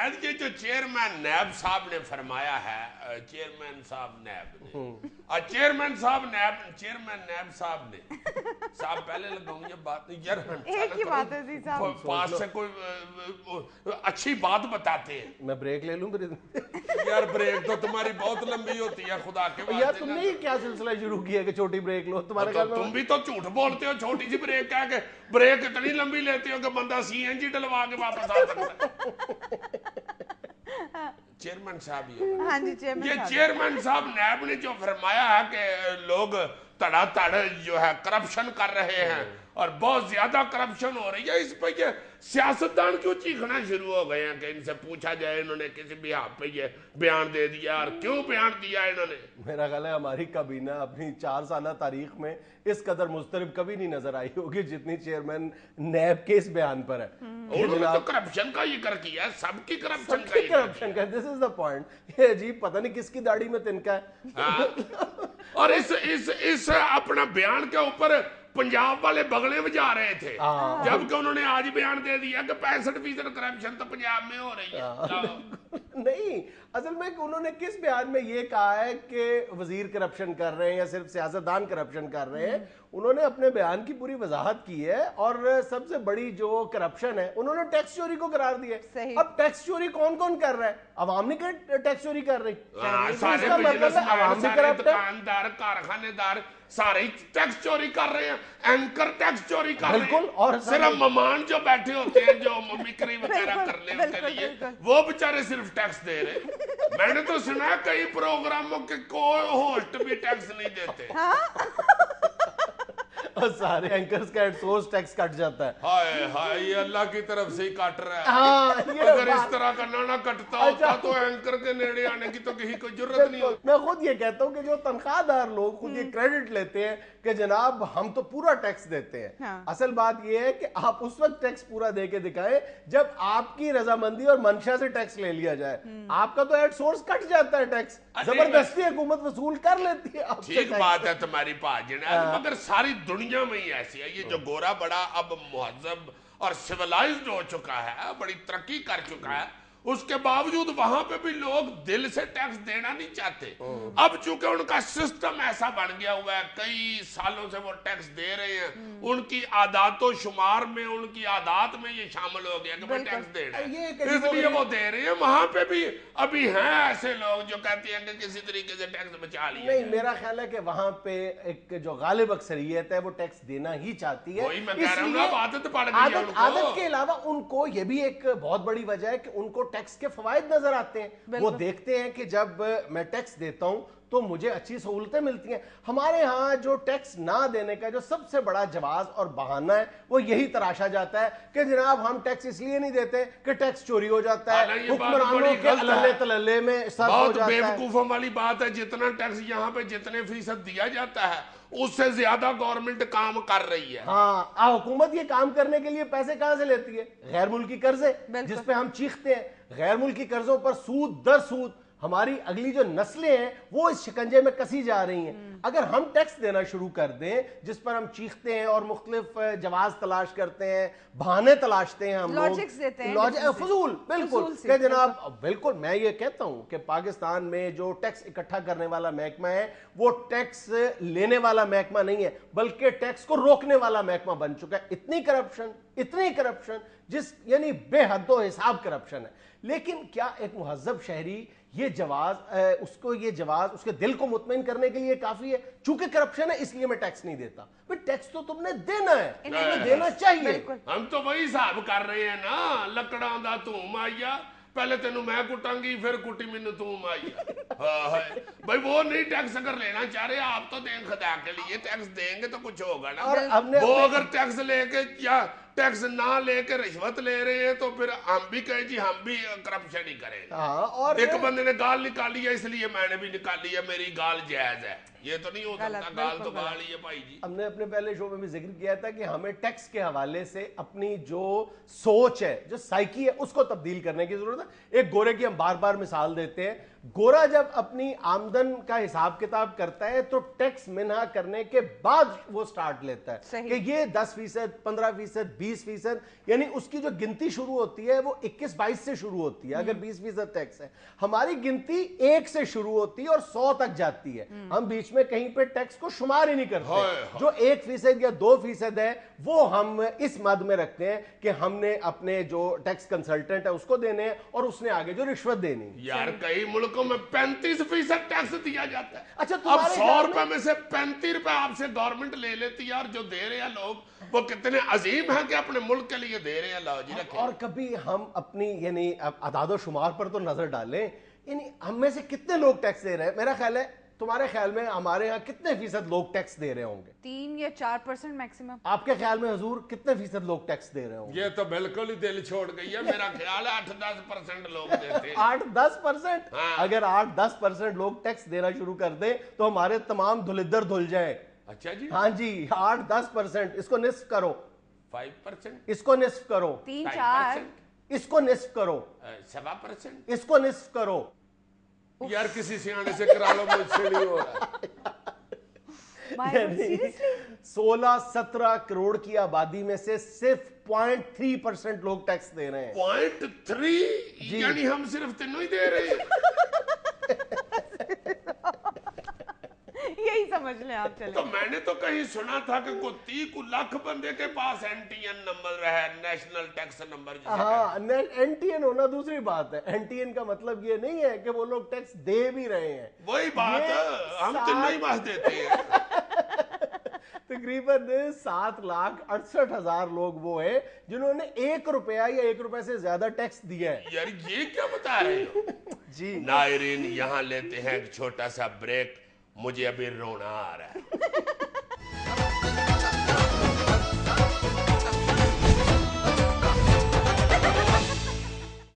جنید یہ جو chairman NAB صاحب نے فرمایا ہے، چیئرمین صاحب نیب نے، چیئرمین نیب صاحب نے، صاحب پہلے لگاؤں یہ بات یار ایک ہی بات ہے صاحب، پاس سے کوئی اچھی بات بتاتے ہیں. میں بریک لے لوں پھر؟ یار بریک تو تمہاری بہت لمبی ہوتی ہے خدا کے واسطے. یار تم نے کیا سلسلہ شروع کیا کہ چھوٹی بریک لو؟ تمہارے خیال میں تم بھی تو جھوٹ بولتے ہو. چھوٹی سی بریک کہہ کے بریک اتنی لمبی لیتے ہو کہ بندہ سی این جی ڈلوا کے واپس آ سکتا ہے. چیئرمین صاحب یہ چیئرمین صاحب نیب نے جو فرمایا ہے کہ لوگ تڑا تڑ جو ہے کرپشن کر رہے ہیں اور بہت زیادہ کرپشن ہو رہی ہے، اس پہ یہ سیاستدان کیوں چیخنا شروع ہو گئے ہیں کہ ان سے پوچھا جائے انہوں نے کسی بھی حق پہ یہ بیان دے دیا اور کیوں بیان دیا انہوں نے. میرا خیال ہے ہماری کابینہ اپنی 4 سالہ تاریخ میں اس قدر مضطرب کبھی نہیں نظر آئی ہوگی جتنی چیئرمین نیب کے اس بیان پر ہے. انہوں نے تو کرپشن کا ذکر کیا ہے، سب کی کرپشن کا کرپشن کا. دس از دا پوائنٹ. یہ عجیب پتہ نہیں کس کی داڑھی میں تنکا ہے. اور اس اپنا بیان کے اوپر پنجاب والے بغلے بجا رہے تھے جبکہ انہوں نے آج بیان دے دیا کہ 65% کرپشن تو پنجاب میں ہو رہی ہے. نہیں، اصل میں انہوں نے کس بیان میں یہ کہا ہے کہ وزیر کرپشن کر رہے ہیں یا صرف سیاستدان کرپشن کر رہے ہیں؟ انہوں نے اپنے بیان کی پوری وضاحت کی ہے اور سب سے بڑی جو کرپشن ہے انہوں نے ٹیکس چوری کو قرار دیا ہے. اب ٹیکس چوری کون کون کر رہا ہے؟ عوام نہیں ٹیکس چوری کر رہی. سارے بزنس مین، سارے دکاندار، کارخانے دار سارے ٹیکس چوری کر رہے ہیں. اینکر ٹیکس چوری کر رہے ہیں. اور صرف مہمان جو بیٹھے ہوتے ہیں جو ممکری وغیرہ کرنے کے لیے وہ بیچارے صرف ٹیکس دے رہے ہیں. میں نے تو سنا ہے کئی پروگراموں کے کوئی ہوسٹ بھی ٹیکس نہیں دیتے. اور سارے اینکرز کا ایڈ سورس ٹیکس کٹ جاتا ہے. ہائے ہائے یہ اللہ کی طرف سے ہی کٹ رہا ہے. اگر اس طرح کا نانا کٹتا ہوتا تو اینکر کے نیڑے آنے کی تو کسی کو ضرورت نہیں ہوتی. میں خود یہ کہتا ہوں کہ جو تنخواہ دار لوگ خود یہ کریڈٹ لیتے ہیں کہ جناب ہم تو پورا ٹیکس دیتے ہیں. اصل بات یہ ہے کہ آپ اس وقت ٹیکس پورا دے کے دکھائیں جب آپ کی رضامندی اور منشا سے ٹیکس لے لیا جائے. آپ کا تو ایڈ سورس کٹ جاتا ہے ٹیکس، زبردستی حکومت وصول کر لیتی ہے. ٹھیک بات ہے تمہاری جناب، مگر ساری دنیا میں ہی ایسی ہے. یہ جو گورا بڑا اب مہذب اور سیولائزڈ ہو چکا ہے، بڑی ترقی کر چکا ہے، اس کے باوجود وہاں پہ بھی لوگ دل سے ٹیکس دینا نہیں چاہتے. اب چونکہ ان کا سسٹم ایسا بن گیا ہوا ہے، کئی سالوں سے وہ ٹیکس دے رہے ہیں، ان کی عادات و شمار میں، ان کی عادات میں یہ شامل ہو گیا کہ وہ ٹیکس دینا ہے، اس لیے وہ دے رہے ہیں. وہاں پہ بھی ابھی ہیں ایسے لوگ جو کہتے ہیں کہ کسی طریقے سے ٹیکس بچا لیا. نہیں، میرا خیال ہے کہ وہاں پہ ایک جو غالب اکثریت ہے وہ ٹیکس دینا ہی چاہتی ہے. وہی میں کہہ رہا ہوں نا، عادت پڑ گئی ہے ان کو. عادت کے علاوہ ان کو یہ بھی ایک بہت بڑی وجہ ہے کہ ان کو ٹیکس کے فوائد نظر آتے ہیں. وہ دیکھتے ہیں کہ جب میں ٹیکس دیتا ہوں تو مجھے اچھی سہولتیں ملتی ہیں. ہمارے ہاں جو ٹیکس نہ دینے کا جو سب سے بڑا جواز اور بہانہ ہے وہ یہی تراشا جاتا ہے کہ جناب ہم ٹیکس اس لیے نہیں دیتے کہ ٹیکس چوری ہو جاتا ہے، حکمرانوں کے اللہ تللے میں صرف ہو جاتا ہے. بہت بیوقوفوں والی بات ہے. جتنا ٹیکس یہاں پہ جتنے فیصد دیا جاتا ہے اس سے زیادہ گورنمنٹ کام کر رہی ہے. ہاں، حکومت یہ کام کرنے کے لیے پیسے کہاں سے لیتی ہے؟ غیر ملکی قرضے جس پہ ہم چیختے ہیں. غیر ملکی قرضوں پر سود در سود ہماری اگلی جو نسلیں ہیں وہ اس شکنجے میں کسی جا رہی ہیں. اگر ہم ٹیکس دینا شروع کر دیں جس پر ہم چیختے ہیں اور مختلف جواز تلاش کرتے ہیں، بہانے تلاشتے ہیں، ہم لوگ فضول بالکل کہ جناب بالکل. میں یہ کہتا ہوں کہ پاکستان میں جو ٹیکس اکٹھا کرنے والا محکمہ ہے وہ ٹیکس لینے والا محکمہ نہیں ہے بلکہ ٹیکس کو روکنے والا محکمہ بن چکا ہے. اتنی کرپشن جس یعنی بے حد و حساب کرپشن ہے. لیکن کیا ایک مہذب شہری یہ جواز اس کے دل کو مطمئن کرنے کے لیے کافی ہے؟ چونکہ کرپشن ہے اس لیے میں ٹیکس نہیں دیتا. ٹیکس تو تم نے دینا ہے، تمہیں دینا چاہیے. ہم تو وہی حساب کر رہے ہیں نا، لکڑاں دا تھوم آئیا، پہلے تینوں میں کٹاں گی پھر کٹی مینوں تھوم آئیا. بھائی وہ نہیں ٹیکس اگر لینا چاہ رہے آپ تو دیں خدا کے لیے، ٹیکس دیں گے تو کچھ ہوگا نا. وہ اگر ٹیکس لے کے یا ٹیکس نہ لے کے رشوت لے رہے ہیں تو پھر ہم بھی کہیں جی ہم بھی کرپشن ہی کریں. ایک بندے نے گال نکالی ہے اس لیے میں نے بھی نکالی ہے، میری گال جائز ہے. یہ تو نہیں ہو سکتا، گال تو گال ہی ہے بھائی جی۔ ہم نے اپنے پہلے شو میں بھی ذکر کیا تھا کہ ہمیں ٹیکس کے حوالے سے اپنی جو سوچ ہے، جو سائیکی ہے، اس کو تبدیل کرنے کی ضرورت ہے۔ ایک گورے کی ہم بار بار مثال دیتے ہیں، گورا جب اپنی آمدن کا حساب کتاب کرتا ہے تو ٹیکس منہا کرنے کے بعد وہ سٹارٹ لیتا ہے کہ یہ 10%، 15%، 20%، یعنی اس کی جو گنتی شروع ہوتی ہے وہ 21-22 سے شروع ہوتی ہے اگر 20% ٹیکس ہے۔ ہماری گنتی 1 سے شروع ہوتی ہے اور 100 تک جاتی ہے، ہم بیچ میں کہیں پہ ٹیکس کو شمار ہی نہیں کرتے۔ جو 1% یا 2% ہے وہ ہم اس مد میں رکھتے ہیں کہ ہم نے اپنے جو ٹیکس کنسلٹنٹ ہے اس کو دینے ہیں اور اس نے آگے جو رشوت دینی ہے۔ یار کئی ملکوں میں 35% ٹیکس دیا جاتا ہے۔ اچھا اب 100 روپے میں سے 35 روپے آپ سے گورنمنٹ لے لیتی ہے، اور جو دے رہے ہیں لوگ وہ کتنے عظیم ہیں کہ اپنے ملک کے لیے دے رہے ہیں۔ لاؤ جی رکھیں۔ اور کبھی ہم اپنی یعنی اعداد و شمار پر تو نظر ڈالیں، یعنی ہم میں سے کتنے لوگ ٹیکس دے رہے ہیں؟ میرا خیال ہے، تمہارے خیال میں ہمارے ہاں کتنے فیصد لوگ ٹیکس دے رہے ہوں گے؟ 3 یا 4% میکسیمم۔ آپ کے خیال میں حضور کتنے فیصد لوگ ٹیکس دے رہے ہوں گے؟ یہ تو بالکل ہی دل چھوڑ گئی ہے، میرا خیال ہے 8-10% لوگ دیتے ہیں۔ 8-10%؟ اگر 8-10% لوگ ٹیکس دینا شروع کر دیں تو ہمارے تمام دھلدر دھل جائیں۔ اچھا جی، ہاں جی، 8-10%، اس کو نصف کرو، 5%، اس کو نصف کرو، 3-4 اس کو نصف کرو، 7%۔ اس کو نصف کرو۔ یار کسی سیانے سے کرا لو، مجھ سے نہیں ہو رہا۔ 16-17 کروڑ کی آبادی میں سے صرف 0.3% لوگ ٹیکس دے رہے ہیں۔ 0.3؟ یعنی ہم صرف تینوں ہی دے رہے ہیں؟ یہی سمجھ لیں آپ۔ چلیں تو میں نے تو کہیں سنا تھا کہ کوئی 30 لاکھ بندے کے پاس NTN نمبر ہے، نیشنل ٹیکس نمبر جسے کہتے ہیں۔ ہاں، NTN ہونا دوسری بات ہے۔ NTN کا مطلب یہ نہیں ہے کہ وہ لوگ ٹیکس دے بھی رہے ہیں۔ وہی بات ہے، ہم تینوں ہی بس دیتے ہیں۔ تقریباً 7,68,000 لوگ وہ ہیں جنہوں نے 1 روپیہ یا 1 روپے سے زیادہ ٹیکس دیا ہے۔ یار یہ کیا بتا رہے ہو؟ جی ناظرین، یہاں لیتے ہیں ایک چھوٹا سا بریک، مجھے ابھی رونا آ رہا ہے۔